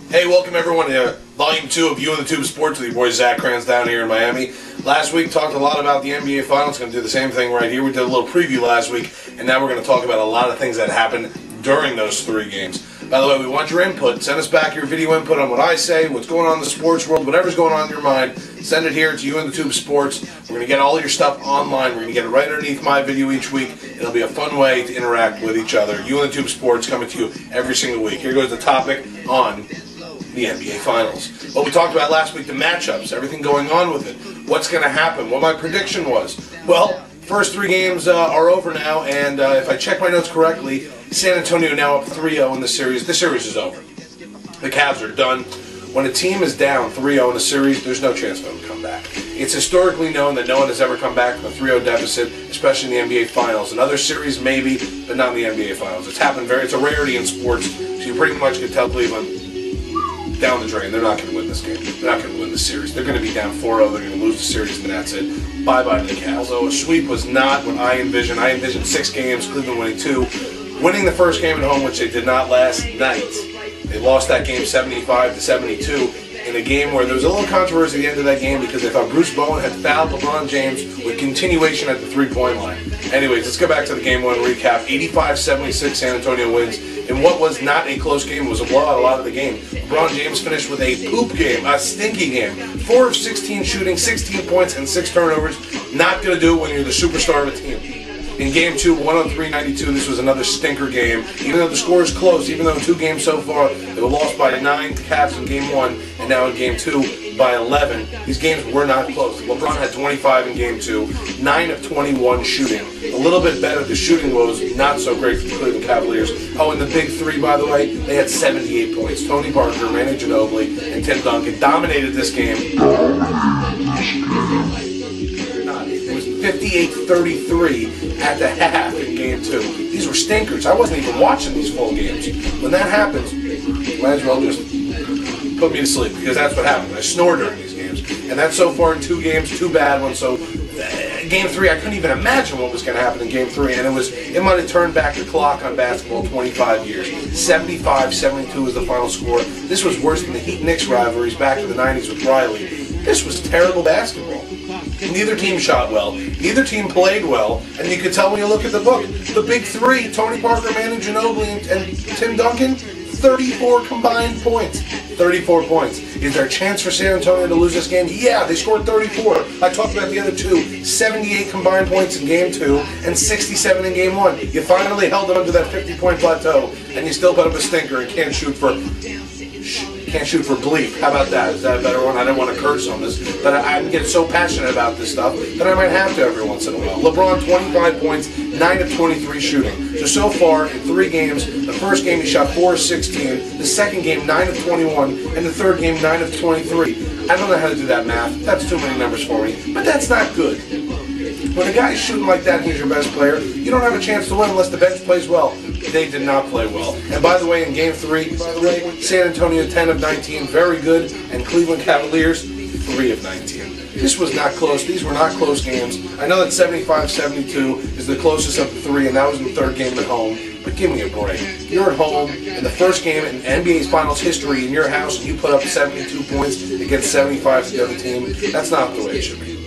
Hey, welcome everyone to Volume 2 of You and the Tube Sports with your boy Zach Kranz down here in Miami. Last week talked a lot about the NBA Finals. Going to do the same thing right here. We did a little preview last week, and now we're going to talk about a lot of things that happened during those three games. By the way, we want your input. Send us back your video input on what I say, what's going on in the sports world, whatever's going on in your mind. Send it here to You and the Tube Sports. We're going to get all your stuff online. We're going to get it right underneath my video each week. It'll be a fun way to interact with each other. You and the Tube Sports coming to you every single week. Here goes the topic on the NBA Finals. What we talked about last week, the matchups, everything going on with it, what's going to happen, what my prediction was. Well, first three games are over now, and if I check my notes correctly, San Antonio now up 3-0 in the series. The series is over. The Cavs are done. When a team is down 3-0 in a series, there's no chance for them to come back. It's historically known that no one has ever come back from a 3-0 deficit, especially in the NBA Finals. In other series, maybe, but not in the NBA Finals. It's happened it's a rarity in sports, so you pretty much can tell Cleveland, down the drain. They're not going to win this game. They're not going to win the series. They're going to be down 4-0. They're going to lose the series, and that's it. Bye-bye to the Cavs. Although a sweep was not what I envisioned. I envisioned 6 games, Cleveland winning 2. Winning the first game at home, which they did not last night. They lost that game 75-72 in a game where there was a little controversy at the end of that game because they thought Bruce Bowen had fouled LeBron James with continuation at the three-point line. Anyways, let's go back to the Game 1 recap. 85-76, San Antonio wins. In what was not a close game, it was a blowout a lot of the game. LeBron James finished with a poop game, a stinky game. 4 of 16 shooting, 16 points, and 6 turnovers. Not going to do it when you're the superstar of a team. In Game 2, 103-92, this was another stinker game. Even though the score is close, even though 2 games so far, they were lost by 9 to Cavs in Game 1, and now in Game 2 by 11. These games were not close. LeBron had 25 in Game 2, 9 of 21 shooting. A little bit better. The shooting was not so great for the Cleveland Cavaliers. Oh, and the big 3, by the way, they had 78 points. Tony Parker, Manu Ginobili, and Tim Duncan dominated this game. It was 58-33 at the half in Game 2. These were stinkers. I wasn't even watching these full games. When that happens, might as well just put me to sleep, because that's what happens. I snore during these games. And that's so far in 2 games, 2 bad ones. So Game 3, I couldn't even imagine what was going to happen in Game 3. And it might have turned back the clock on basketball 25 years. 75-72 is the final score. This was worse than the Heat-Knicks rivalries back in the 90s with Riley. This was terrible basketball. Neither team shot well. Neither team played well. And you could tell when you look at the book. The big 3, Tony Parker, Manu Ginobili, and Tim Duncan, 34 combined points. 34 points. Is there a chance for San Antonio to lose this game? Yeah, they scored 34. I talked about the other 2. 78 combined points in Game 2 and 67 in Game 1. You finally held them under that 50-point plateau, and you still put up a stinker and can't shoot for bleep. How about that? Is that a better one? I don't want to curse on this, but I get so passionate about this stuff that I might have to every once in a while. LeBron, 25 points, 9 of 23 shooting. So far in 3 games, the first game he shot 4 of 16, the second game 9 of 21, and the third game 9 of 23. I don't know how to do that math. That's too many numbers for me, but that's not good. When a guy's shooting like that and he's your best player, you don't have a chance to win unless the bench plays well. They did not play well. And by the way, in Game 3, San Antonio 10 of 19, very good, and Cleveland Cavaliers 3 of 19. This was not close. These were not close games. I know that 75-72 is the closest of the 3, and that was in the third game at home. But give me a break. You're at home in the first game in NBA's Finals history in your house, and you put up 72 points against 75 to the other team. That's not the way it should be.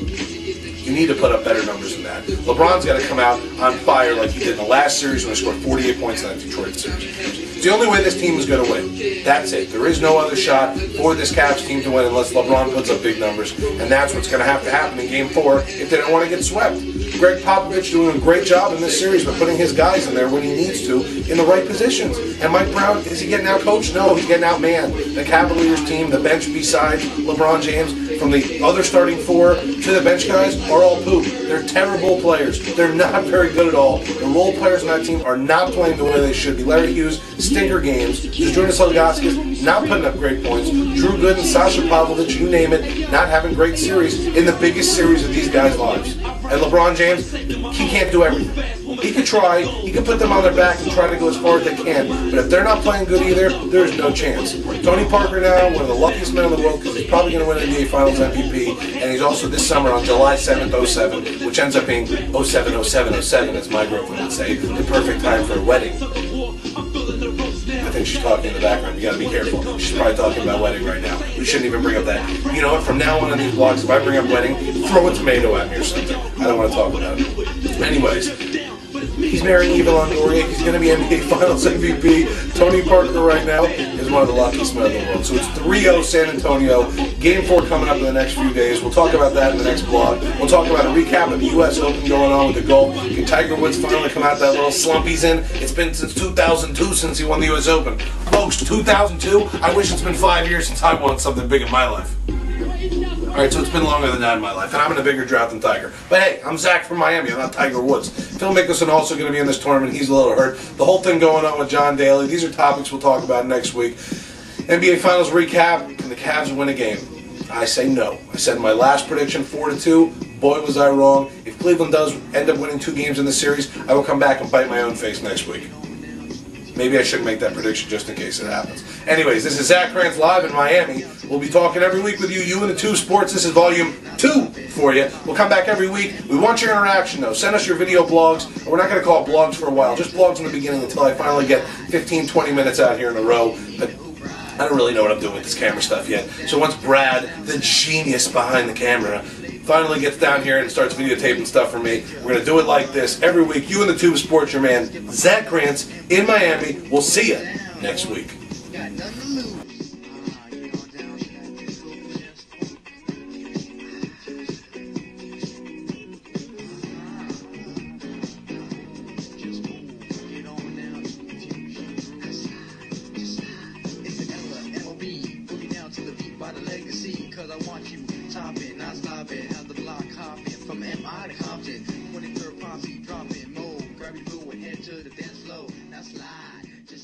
You need to put up better numbers than that. LeBron's got to come out on fire like he did in the last series when he scored 48 points in that Detroit series. It's the only way this team is going to win. That's it. There is no other shot for this Cavs team to win unless LeBron puts up big numbers. And that's what's going to have to happen in Game 4 if they don't want to get swept. Greg Popovich doing a great job in this series by putting his guys in there when he needs to in the right positions. And Mike Brown, is he getting out-coached? No, he's getting out-manned. The Cavaliers team, the bench besides LeBron James, from the other starting 4 to the bench guys, are all poop. They're terrible players. They're not very good at all. The role players on that team are not playing the way they should be. Larry Hughes, stinker games. Zydrunas Ilgauskas, not putting up great points. Drew Gooden, Sasha Pavlovich, you name it, not having great series in the biggest series of these guys' lives. And LeBron James, he can't do everything. He could try, he could put them on their back and try to go as far as they can, but if they're not playing good either, there's no chance. Tony Parker now, one of the luckiest men in the world, because he's probably going to win NBA Finals MVP, and he's also this summer on July 7th, 07, which ends up being 07, 07, 07, as my girlfriend would say, the perfect time for a wedding. I think she's talking in the background. You gotta be careful. She's probably talking about wedding right now. We shouldn't even bring up that. You know what? From now on these blogs, if I bring up wedding, throw a tomato at me or something. I don't want to talk about it. Anyways, he's marrying Eva Longoria. He's going to be NBA Finals MVP. Tony Parker right now is one of the luckiest men in the world. So it's 3-0 San Antonio. Game 4 coming up in the next few days. We'll talk about that in the next blog. We'll talk about a recap of the U.S. Open going on with the golf. Can Tiger Woods finally come out that little slump he's in? It's been since 2002 since he won the U.S. Open. Folks, 2002? I wish it's been 5 years since I won something big in my life. Alright, so it's been longer than that in my life, and I'm in a bigger drought than Tiger. But hey, I'm Zach from Miami, I'm not Tiger Woods. Phil Mickelson also going to be in this tournament, he's a little hurt. The whole thing going on with John Daly, these are topics we'll talk about next week. NBA Finals recap, can the Cavs win a game? I say no. I said in my last prediction 4-2, boy was I wrong. If Cleveland does end up winning 2 games in the series, I will come back and bite my own face next week. Maybe I shouldn't make that prediction just in case it happens. Anyways, this is Zach Krantz live in Miami. We'll be talking every week with you and the Two Sports. This is volume 2 for you. We'll come back every week. We want your interaction, though. Send us your video blogs. We're not going to call it blogs for a while. Just blogs in the beginning until I finally get 15, 20 minutes out here in a row. But I don't really know what I'm doing with this camera stuff yet. So once Brad, the genius behind the camera, finally gets down here and starts videotaping stuff for me, we're going to do it like this every week. You and the Tube Sports, your man, Zach Krantz in Miami. We'll see you next week. I want you topping, not stopping, have the block hopping from MI to Compton. 23rd posse dropping, mo, grab your boo and head to the dance floor. Now slide, just